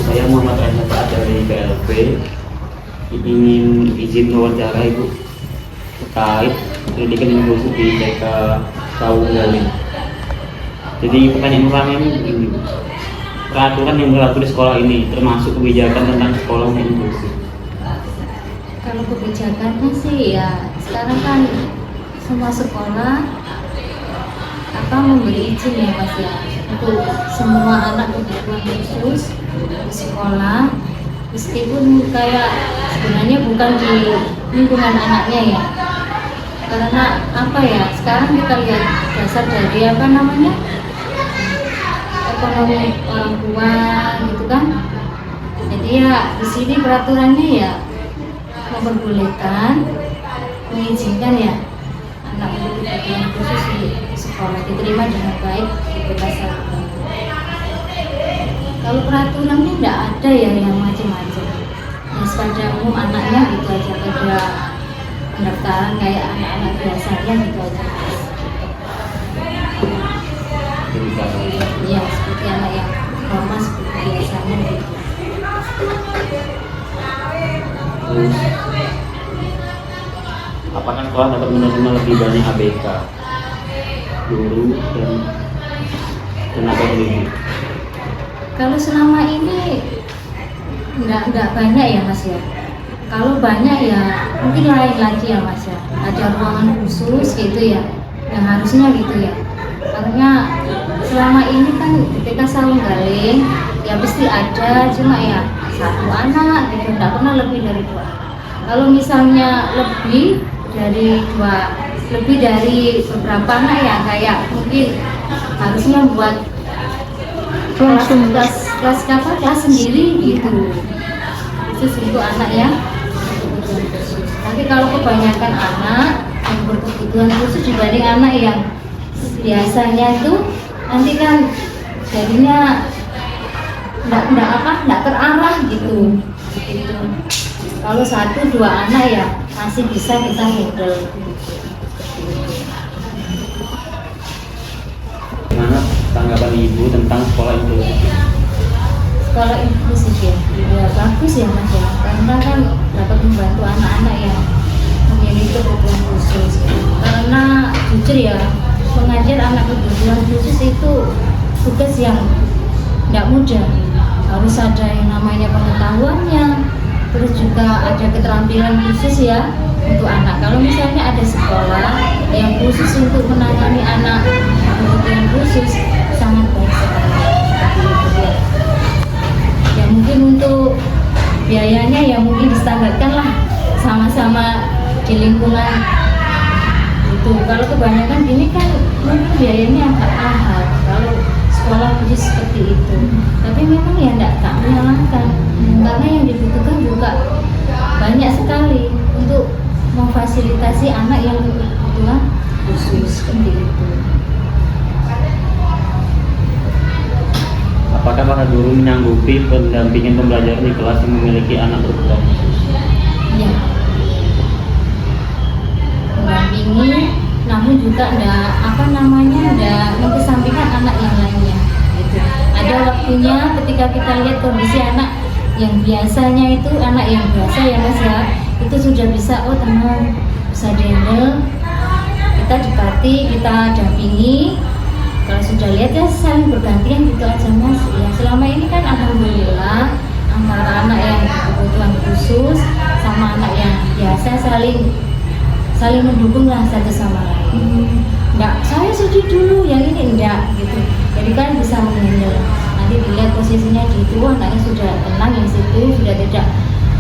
Saya Muhammad Rahmat dari PLP ingin izin wawancara Ibu terkait pendidikan inklusif di TK Kaung Galing. Jadi pertanyaan pertama ini begini, peraturan yang berlaku di sekolah ini termasuk kebijakan tentang sekolah inklusif. Kalau kebijakannya sih ya sekarang kan semua sekolah memberi izin ya Mas ya untuk semua anak kebutuhan khusus di sekolah, meskipun kayak sebenarnya bukan di lingkungan anaknya ya, karena sekarang kita lihat dasar dari ekonomi orang tua gitu kan. Jadi ya di sini peraturannya ya memperbolehkan, mengizinkan ya anak berkebutuhan khusus di sekolah diterima dengan baik di TK Kaung. Kalau peraturannya tidak ada ya yang macam-macam. Yang pada umum anaknya gitu aja, pada pendaftaran kayak anak-anak biasanya gitu aja. Iya, seperti anak yang normal seperti biasanya gitu. Terus, apakah sekolah dapat menerima lebih banyak ABK, guru dan tenaga pendidik? Kalau selama ini nggak banyak ya Mas ya. Kalau banyak ya mungkin lain lagi ya Mas ya. Ada ruangan khusus gitu ya, yang harusnya gitu ya. Karena selama ini kan ketika Kaung Galing ya pasti ada, cuma ya satu anak gitu, nggak pernah lebih dari 2. Kalau misalnya lebih dari beberapa anak ya kayak mungkin harusnya buat kelas sendiri gitu, khusus untuk anak ya. Tapi kalau kebanyakan anak yang berkebutuhan khusus dibanding anak yang biasanya itu nanti kan jadinya nggak terarah gitu. Kalau 1-2 anak ya masih bisa kita handle. Gimana tanggapan Ibu tentang sekolah inklusif? Sekolah inklusif ya bagus ya Mas ya, karena kan dapat membantu anak-anak yang memiliki kebutuhan khusus. Karena jujur ya, mengajar anak kebutuhan khusus itu tugas yang tidak mudah. Harus ada yang namanya pengetahuannya, terus juga ada keterampilan khusus ya untuk anak. Kalau misalnya ada sekolah yang khusus untuk menangani anak kebutuhan khusus, sangat baik sekali. Ya mungkin untuk biayanya ya mungkin distandarkan lah sama-sama di lingkungan itu. Kalau kebanyakan gini kan mungkin biayanya agak mahal kalau sekolah khusus seperti itu. Tapi memang ya tak menyalahkan, karena yang dibutuhkan juga banyak sekali untuk memfasilitasi anak yang berkebutuhan khusus seperti itu. Apakah para guru menyanggupi pendampingan pembelajaran di kelas yang memiliki anak berkebutuhan khusus? Ya, mendampingi, namun juga enggak mengesampingkan anak yang lainnya. Gitu. Ada waktunya ketika kita lihat kondisi anak yang biasanya itu anak yang biasa ya Mas ya, itu sudah bisa tenang, bisa handle, kita dekati, kita dampingi. Kalau sudah lihat ya saling bergantian gitu aja Mas. Ya selama ini kan alhamdulillah antara anak yang berkebutuhan khusus sama anak yang biasa saling mendukung lah satu sama lain. Enggak, saya sedih dulu, yang ini enggak gitu. Jadi kan bisa menghandle. Nanti dilihat posisinya di itu, anaknya sudah tenang yang situ, sudah tidak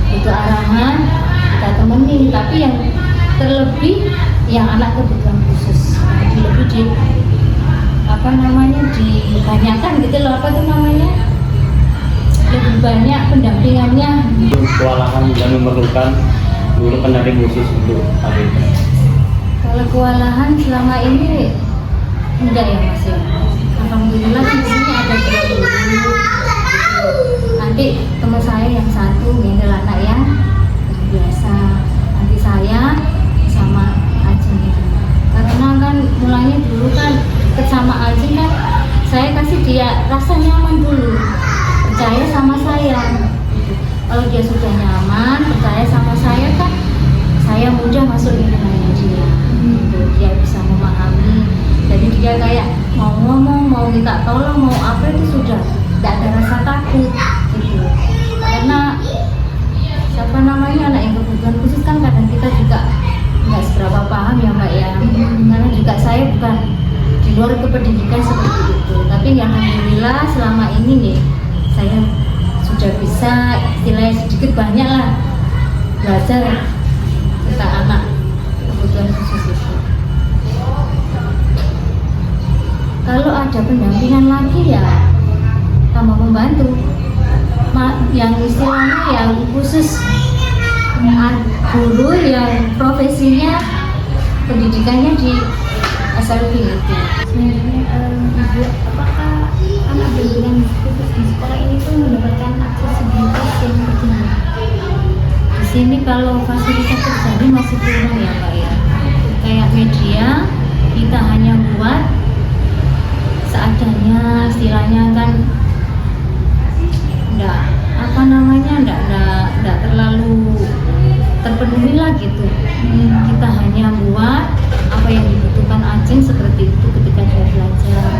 butuh arahan, kita temenin. Tapi yang terlebih yang anak kebutuhan khusus, jadi lebih dibanyakan gitu loh, lebih banyak pendampingannya. Kewalahan dan memerlukan guru pendamping khusus untuk ABK. Kalau kewalahan selama ini enggak ya Mas ya. Alhamdulillah di sini ada 2 guru. Nanti teman saya yang satu handle anak yang biasa. Nanti saya sama Ajeng itu. Karena kan mulanya dulu kan deket sama Ajeng kan, saya kasih dia rasa nyaman dulu, percaya sama saya. Kalau dia sudah nyaman, percaya sama saya kan, saya mudah masuk lingkungannya dia. Dia bisa memahami. Jadi dia kayak mau ngomong, mau minta tolong, mau apa itu sudah tidak ada rasa takut gitu. Karena anak yang kebutuhan khusus kan kadang kita juga nggak seberapa paham ya Mbak ya. Karena juga saya bukan di luar kependidikan seperti itu. Tapi alhamdulillah selama ini nih saya sudah bisa istilahnya sedikit banyak lah belajar tentang anak kebutuhan khusus itu. Kalau ada pendampingan lagi ya tambah membantu. Yang istilahnya yang khusus guru yang profesinya pendidikannya di SLB itu. Ibu, apakah anak bimbingan khusus di sekolah ini tuh mendapatkan aksesibilitas yang terjadi? Di sini kalau fasilitas terjadi masih kurang ya Pak ya. Kayak media kita hanya buat seadanya, istilahnya kan enggak terlalu terpenuhi lah gitu. Kita hanya buat apa yang dibutuhkan Ajeng seperti itu ketika dia belajar.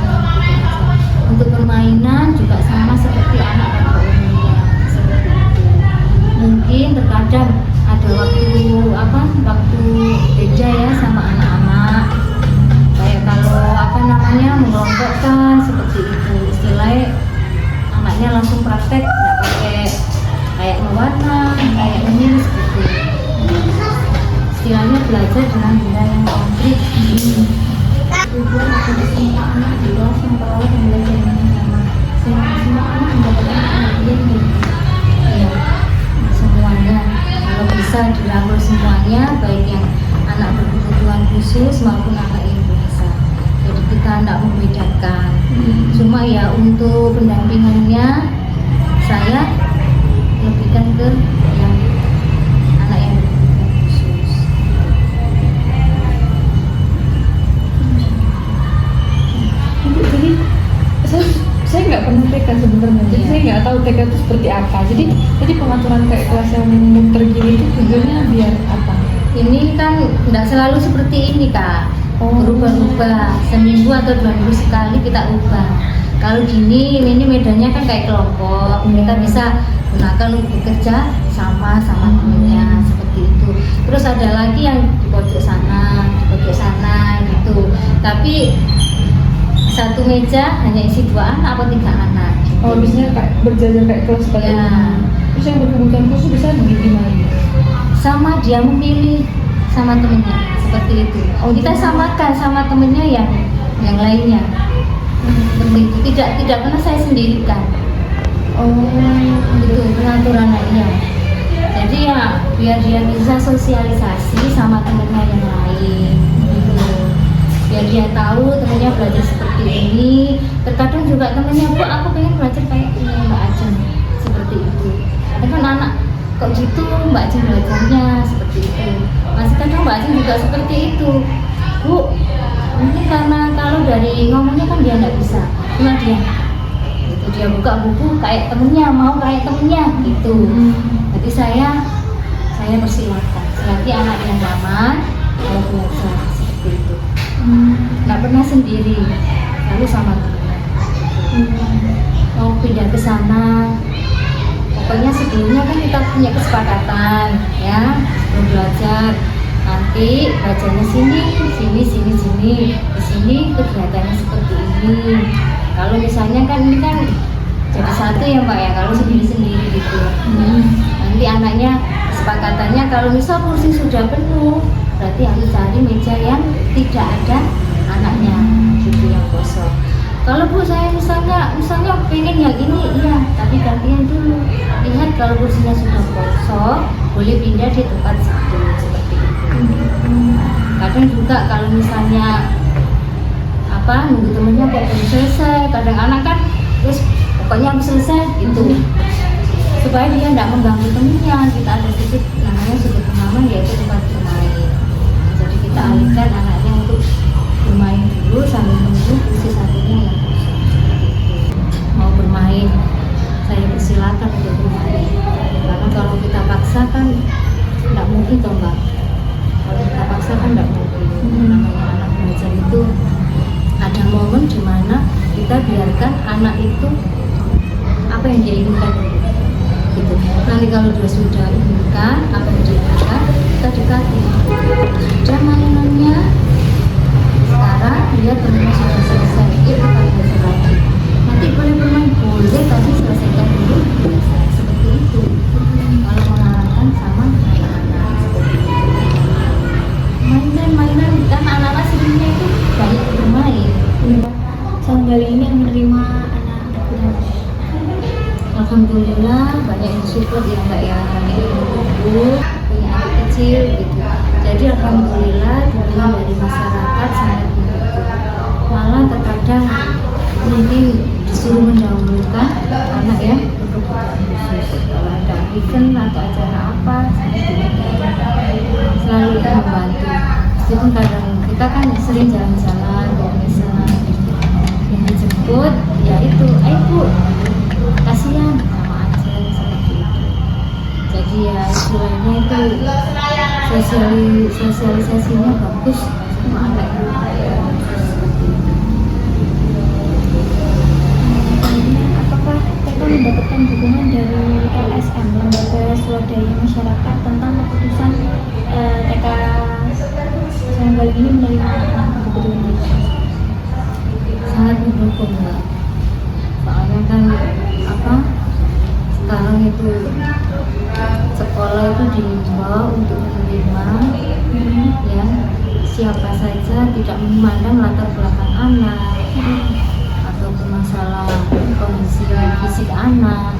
Untuk permainan juga sama seperti anak pada umumnya seperti itu. Mungkin terkadang ada waktu beda ya sama anak-anak. Kayak kalau mengelompokkan seperti itu, istilahnya anaknya langsung praktek, nggak pakai kayak mewarna, kayak menulis gitu. Istilahnya belajar dengan benda yang konkret. Tujuan agar semua anak di kelas memperoleh pembelajaran yang sama, sehingga semua anak mendapatkan pengertian gitu. Ya, semuanya. Kalau bisa dirangkul semuanya, baik yang anak berkebutuhan khusus maupun anak yang biasa. Jadi kita tidak membedakan. Cuma ya untuk pendampingannya saya lebihkan ke yang anak yang berkebutuhan khusus. Jadi saya nggak pernah TK sebenarnya. Jadi saya nggak tahu TK itu seperti apa. Jadi pengaturan kayak kelas yang muter gini itu tujuannya biar apa? ini kan nggak selalu seperti ini Kak. Berubah-ubah, seminggu atau 2 minggu sekali kita ubah. Kalau gini, ini medannya kan kayak kelompok, kita bisa gunakan untuk bekerja sama temennya seperti itu. Terus ada lagi yang di pojok sana gitu. Tapi satu meja hanya isi 2 anak atau 3 anak. Oh, biasanya kayak berjajar kayak kelas seperti Ya. Terus yang berkebutuhan khusus bisa gimana? Sama dia memilih sama temennya seperti itu. Kita samakan sama temennya yang lainnya. Seperti itu. Tidak pernah saya sendirikan. Gitu pengaturan anaknya. Jadi ya biar dia bisa sosialisasi sama temennya yang lain. Gitu. Biar dia tahu temennya belajar seperti ini. Terkadang juga temennya, Bu, aku pengen belajar kayak ini Mbak Ajeng. Seperti itu. Ada kan anak kok gitu Mbak Ajeng belajarnya seperti itu. Masih kadang Mbak Ajeng juga seperti itu. Bu, mungkin karena kalau dari ngomongnya kan dia nggak bisa. Cuma dia gitu, dia buka buku kayak temennya, mau kayak temennya gitu. Jadi saya persilahkan. Selagi anak yang nyaman mau belajar seperti itu. Nggak pernah sendiri, lalu sama temennya. Mau pindah ke sana. Pokoknya sebelumnya kan kita punya kesepakatan ya, sebelum belajar nanti belajarnya sini, di sini kegiatannya seperti ini. Kalau misalnya kan ini kan jadi satu ya Mbak ya, kalau sendiri gitu. Nanti anaknya kesepakatannya kalau misal kursi sudah penuh, berarti harus cari meja yang tidak ada anaknya, gitu yang kosong. Kalau Bu saya misalnya pengen yang ini, iya, tapi gantian dulu. Lihat kalau kursinya sudah kosong, boleh pindah di tempat situ seperti itu. Kadang juga kalau misalnya nunggu temennya kok belum selesai, kadang anak kan terus pokoknya harus selesai gitu. Supaya dia tidak mengganggu temennya, kita ada sudut namanya sudut pengaman yaitu tempat bermain. Jadi kita alihkan anaknya untuk bermain dulu sambil menunggu kursi satunya yang kosong. Mau bermain, saya persilakan untuk bermain. Karena kalau kita paksa kan tidak mungkin toh Mbak. Kalau kita paksa kan tidak mungkin. Namanya anak belajar itu ada momen di mana kita biarkan anak itu apa yang dia inginkan gitu. Nanti kalau dia sudah inginkan apa yang dia inginkan, kita dekati. Sudah mainannya, sekarang lihat temennya sudah selesai, yuk kita belajar lagi. Nanti boleh bermain, boleh, tapi selesaikan dulu. Seperti itu. Kalau mengarahkan sama anak-anak seperti itu. Mainan kan anak-anak sebenarnya itu banyak bermain. Sanggal ini yang menerima anak-anak belajar. Alhamdulillah banyak yang support ya Mbak ya, banyak yang mendukung, punya anak kecil gitu. Jadi alhamdulillah dukungan dari masyarakat sangat mendukung. Malah terkadang mungkin disuruh mendahulukan anak ya berkebutuhan khusus. Kalau ada event atau acara apa, selalu kita membantu. Meskipun kadang kita kan sering jalan-jalan, bermisal, yang dijemput, ya itu, Bu, kasihan sama aja seperti itu. Jadi ya istilahnya itu sosialisasinya bagus sama anak itu. Apakah TK mendapatkan dukungan dari LSM, Lembaga Swadaya Masyarakat, tentang keputusan TK Sanggal ini menerima anak kebutuhan khusus? Sangat mendukung Mbak. Soalnya kan sekarang itu sekolah itu diimbau untuk menerima ya siapa saja, tidak memandang latar belakang anak ataupun masalah kondisi fisik anak.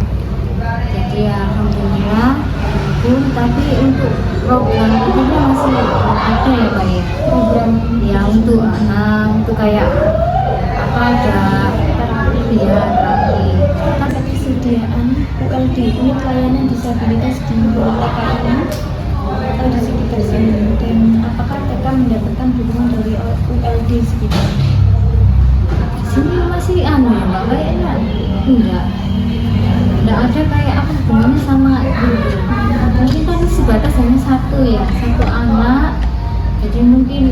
Jadi ya alhamdulillah mendukung, tapi untuk program itu masih belum ada ya Pak ya, program ya untuk kayak ada terapi Ketersediaan ULD, unit layanan disabilitas di TK ini atau di sekitar sini, dan apakah TK mendapatkan dukungan dari ULD sekitar? sini masih ya Mbak, kayaknya enggak ada kayak apa hubungannya sama guru. Mungkin kan sebatas hanya satu anak Jadi mungkin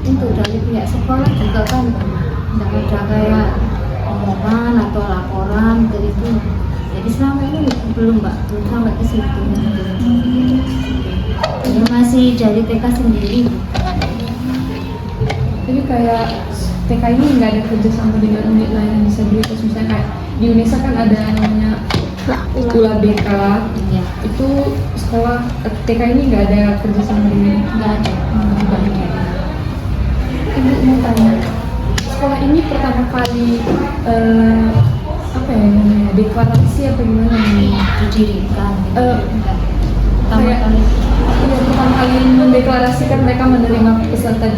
untuk dari pihak sekolah juga kan tidak ada kayak omongan atau laporan ke itu. Jadi selama ini belum Mbak, belum sampai ke situ. Jadi masih dari TK sendiri. Jadi kayak TK ini nggak ada kerjasama dengan unit layanan disabilitas, misalnya kayak di UNESA kan ada namanya Ula BK, Ya, itu sekolah TK ini nggak ada kerjasama dengan nggak ada. nggak ada. Ibu mau tanya, sekolah ini pertama kali apa ya namanya, deklarasi apa gimana namanya? Didirikan. Kayak- Pertama kali. Iya, pertama kali mendeklarasikan mereka menerima peserta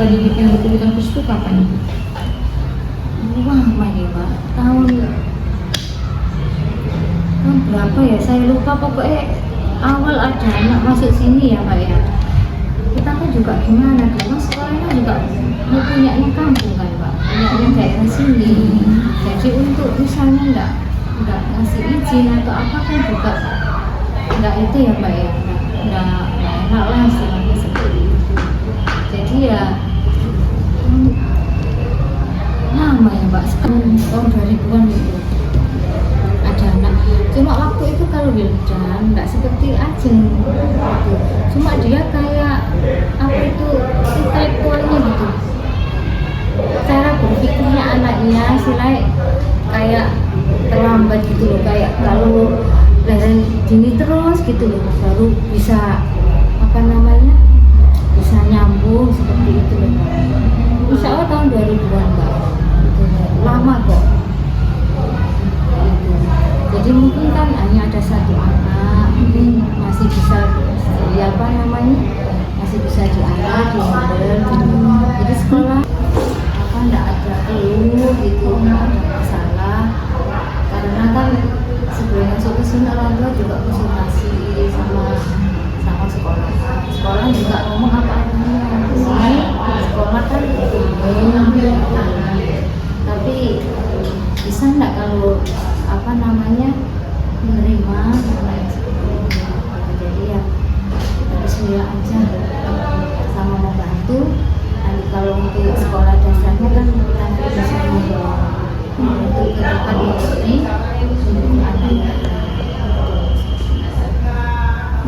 didik yang berkebutuhan khusus itu kapan? Lama ya Pak, tahun berapa ya, saya lupa. Pokoknya awal ada anak masuk sini ya Pak ya, kita kan juga gimana dulu, sekolahnya juga mau punyanya kampung kan Pak, punyanya daerah sini. Jadi untuk misalnya enggak ngasih izin atau apa kan juga enggak itu ya Pak ya, enggak enak lah istilahnya seperti itu. Jadi ya lama ya Mbak, sekarang tahun 2000-an itu ada anak. Cuma waktu itu kalau Wildan nggak seperti Ajeng gitu. Cuma dia kayak apa itu, intelektualnya gitu, cara berpikirnya anaknya silai kayak terlambat gitu loh, kayak kalau leren gini terus gitu loh baru bisa apa namanya, bisa nyambung seperti itu loh Mbak. Insya Allah tahun 2000-an Mbak, lama kok gitu. Jadi mungkin kan hanya ada satu anak, mungkin masih bisa ya apa namanya, masih bisa diajar, dihandle gitu. Jadi sekolah apa enggak ada keluh gitu, enggak ada masalah, karena kan sebelum masuk ke sini orang tua juga konsultasi sama sekolah. Sekolah juga ngomong apa adanya. Di sini sekolah kan tapi bisa enggak kalau apa namanya menerima anak seperti ini. Jadi ya bismillah aja sama membantu. Nanti kalau untuk sekolah dasarnya kan kita bisa membawa untuk kedepan ini untuk anak.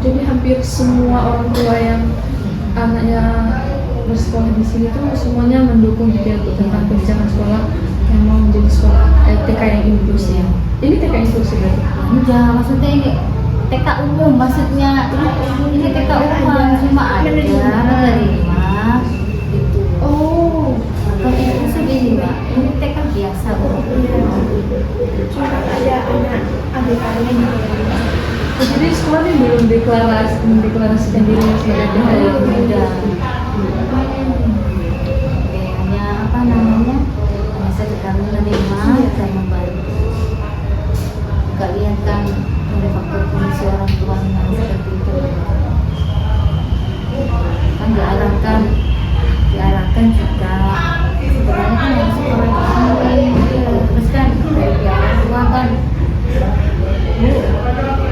Jadi hampir semua orang tua yang anaknya bersekolah di sini tuh semuanya mendukung gitu ya, untuk tentang kebijakan sekolah yang mau menjadi sekolah TK yang inklusif. Ini TK inklusif berarti? Enggak, maksudnya ini TK umum, maksudnya ini TK umum cuma ada menerima gitu. Oh, Kalau itu segini Mbak, ini TK biasa kok. Cuma ada anak ABK-nya gitu. jadi sekolah ini belum mendeklarasikan dirinya sebagai TK yang Udah. Kayaknya apa namanya, hanya sekedar menerima dan membantu. Gak lihat kan ada faktor kondisi orang tua yang seperti itu. Kan diarahkan juga sebenarnya kan yang sekolah ini terus kan dari pihak orang tua kan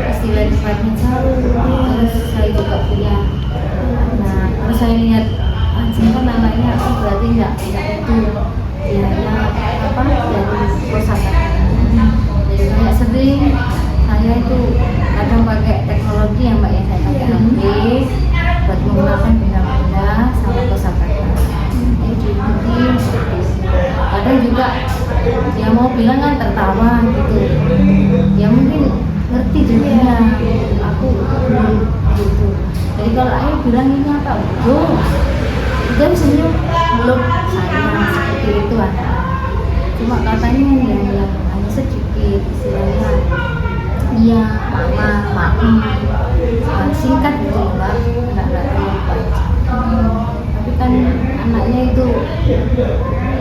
istilahnya jauh. Terus saya juga punya, nah terus saya lihat anjing kan anaknya berarti nggak itu dia apa jadi kosakata. Jadi kayak sering saya itu kadang pakai teknologi yang Mbak ya, saya pakai HP buat menggunakan benda-benda sama kosakata. Jadi diikuti seperti itu. Kadang juga dia mau bilang kan tertawa gitu. Ya mungkin ngerti juga aku belum gitu. Jadi kalau ayah bilang ini apa, dia senyum belum saya seperti itu ada. Cuma katanya yang hanya sedikit istilahnya iya mama singkat gitu Mbak, nggak terlalu panjang. Tapi kan anaknya itu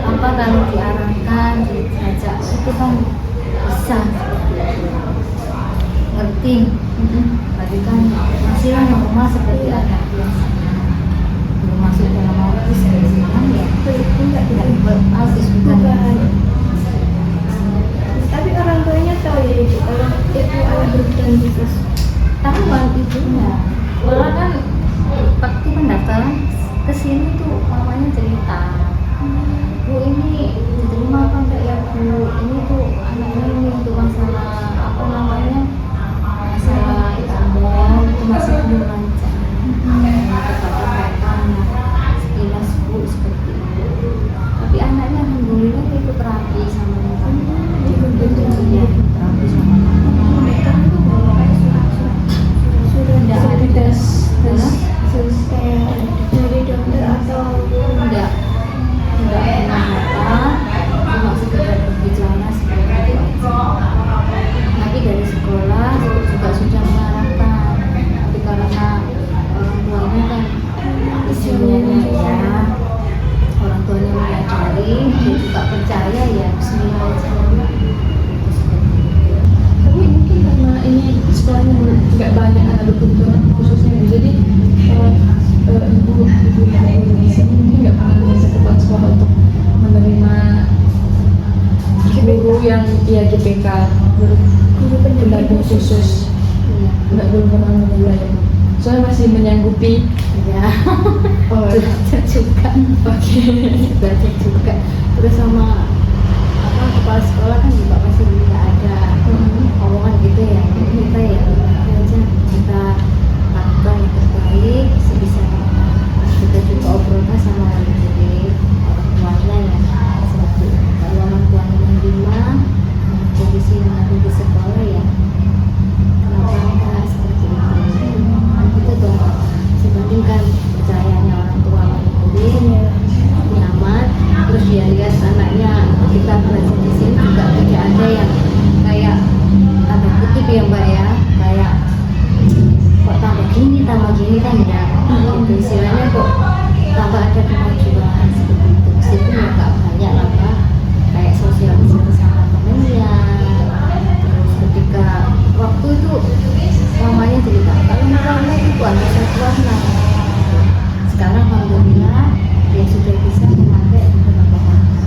apa kalau diarahkan diajak itu kan bisa ngerti. Berarti kan masih lah normal seperti anak biasanya, belum masuk dalam autis kan ya, tidak autis bukan. Tapi orang tuanya tahu ya Ibu, kalau itu anak berkebutuhan khusus. Tapi waktu itu ya, malah kan waktu pendaftaran ke ibu di sini mungkin nggak pernah bisa ke kepala sekolah untuk menerima guru yang ya GPK, guru pendamping khusus. Nggak, belum pernah memulai. Soalnya masih menyanggupi. Ya, Oh, belajar juga. oke. Belajar juga. Terus sama apa kepala sekolah kan juga masih nggak ada omongan gitu ya. Kita ya udah aja kita lakukan yang terbaik sebisa kita juga obrolkan sama orang tuanya ya. Seperti kalau orang tuanya menerima kondisi yang ada di sekolah ya. Kenapa enggak seperti itu? Itu tuh sebandingkan percayaannya orang tua sama murid nyaman, terus dia lihat anaknya kita belajar di sini juga tidak ada yang kayak tanda kutip ya mbak ya, kayak kok tambah gini kan ya, gitu istilahnya kok tambah ada kemajuan seperti itu. Situ ya nggak banyak lah mbak, kayak sosialisasi sama temennya. Terus ketika waktu itu mamanya cerita kalau warna itu ada satu warna. Sekarang alhamdulillah dia sudah bisa memakai beberapa warna.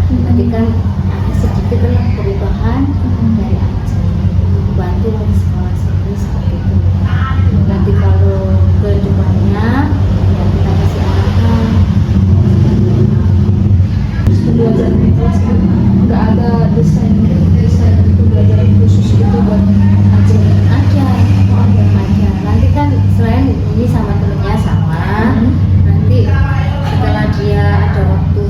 Tadi kan ada sedikit lah perubahan dari anak saya, bantu di sekolah seperti itu. Nanti kalau ke depannya ya kita kasih arahan. Belajar di kelas kan nggak ada desain itu belajar khusus gitu buat ajar. Aja nanti kan selain ini sama temennya sama, nanti setelah dia ada waktu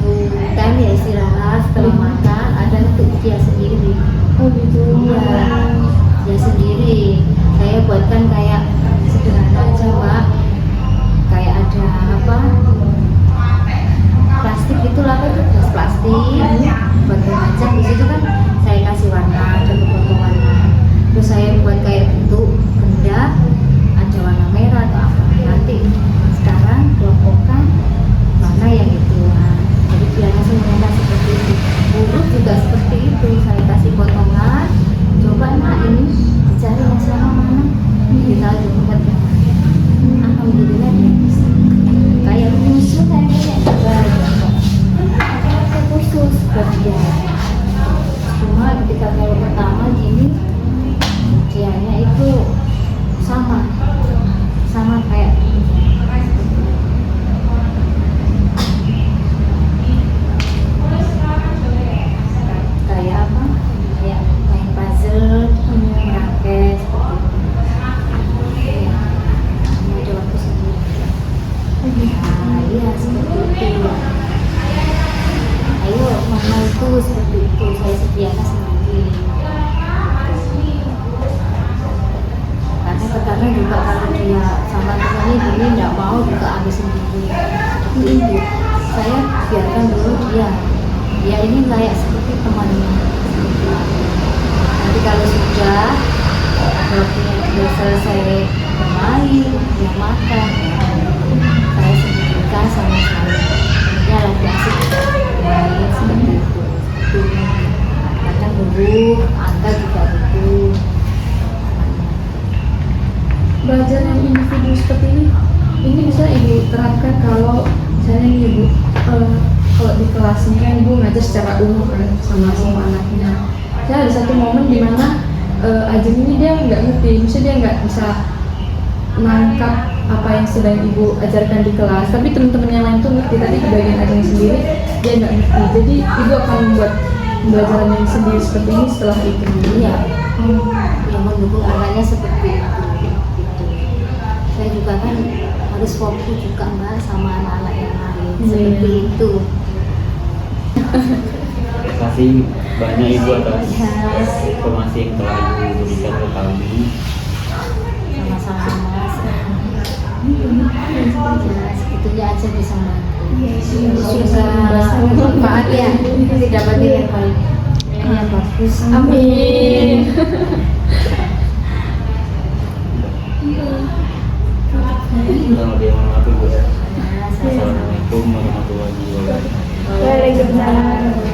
kan ya istirahat setelah makan ada untuk dia sendiri. Oh gitu. Iya, dia sendiri. Saya buatkan kayak sederhana aja mbak, kayak ada apa plastik itu lah, itu jas plastik buat macam di situ kan saya kasih warna, ada beberapa warna. Terus saya buat kayak bentuk benda, ada warna merah atau apa. Nanti sekarang kelompokkan warna yang itu. Jadi dia langsung mereka seperti itu. Huruf juga seperti itu. Saya kasih potongan. Coba nak ini dicari yang sama mana. Kita buat yang mana. Alhamdulillah dia bisa. Kayak khusus kayak juga. Khusus buat dia. Cuma ketika kalau pertama gini ujiannya itu sama kayak apa, kayak main puzzle, merakit seperti itu. Ada waktu sendiri. Nah, iya seperti itu. Ayo mama itu seperti itu, saya sediakan sendiri. Karena terkadang juga kalau dia sama temannya gini nggak mau juga ambil sendiri seperti itu. Saya biarkan dulu dia ini kayak seperti temannya. Nanti kalau sudah waktunya sudah selesai bermain, dia makan, saya sendirikan sama saya. Dia lagi asik bermain seperti itu. Kadang huruf, angka juga begitu. Belajar yang individu seperti ini bisa ibu terapkan kalau misalnya nih ibu kalau di kelas ini kan ibu ngajar secara umum kan sama anaknya. Saya ada satu momen di mana Ajeng ini dia nggak ngerti, misalnya dia nggak bisa menangkap apa yang sedang ibu ajarkan di kelas, tapi teman-teman yang lain tuh ngerti. Tadi di bagian Ajeng sendiri dia nggak ngerti, jadi ibu akan membuat pembelajaran yang sendiri seperti ini setelah itu. Iya, yang mendukung anaknya seperti itu. Saya juga kan harus fokus juga mbak sama anak-anak yang lain seperti itu. Terima kasih banyak ibu atas informasi yang telah ibu berikan ke kami. Sama-sama mas. Ya, segitunya aja bisa bantu. Bisa manfaat ya, tidak dapat yang baik. Ya bagus. Amin. Assalamualaikum warahmatullahi wabarakatuh. Waalaikumsalam.